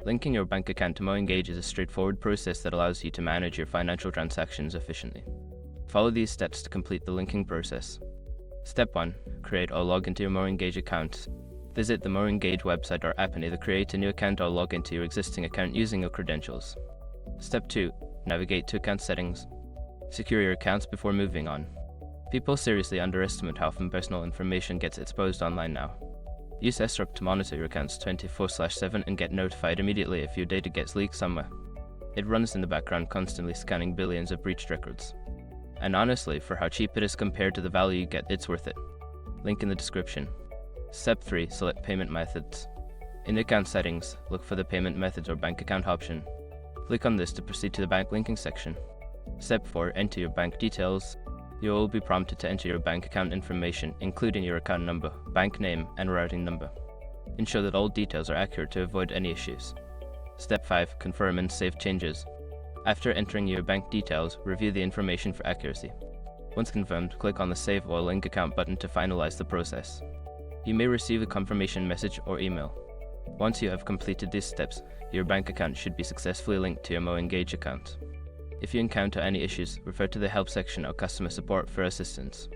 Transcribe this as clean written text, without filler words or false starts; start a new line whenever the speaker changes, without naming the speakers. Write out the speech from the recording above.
Linking your bank account to MoEngage is a straightforward process that allows you to manage your financial transactions efficiently. Follow these steps to complete the linking process. Step 1. Create or log into your MoEngage account. Visit the MoEngage website or app and either create a new account or log into your existing account using your credentials. Step 2. Navigate to account settings. Secure your accounts before moving on. People seriously underestimate how often personal information gets exposed online now. Use SROC to monitor your accounts 24/7 and get notified immediately if your data gets leaked somewhere. It runs in the background, constantly scanning billions of breached records. And honestly, for how cheap it is compared to the value you get, it's worth it. Link in the description. Step 3. Select payment methods. In the account settings, look for the payment methods or bank account option. Click on this to proceed to the bank linking section. Step 4. Enter your bank details. You will be prompted to enter your bank account information, including your account number, bank name, and routing number. Ensure that all details are accurate to avoid any issues. Step 5. Confirm and save changes. After entering your bank details, review the information for accuracy. Once confirmed, click on the Save or Link Account button to finalize the process. You may receive a confirmation message or email. Once you have completed these steps, your bank account should be successfully linked to your MoEngage account. If you encounter any issues, refer to the help section or customer support for assistance.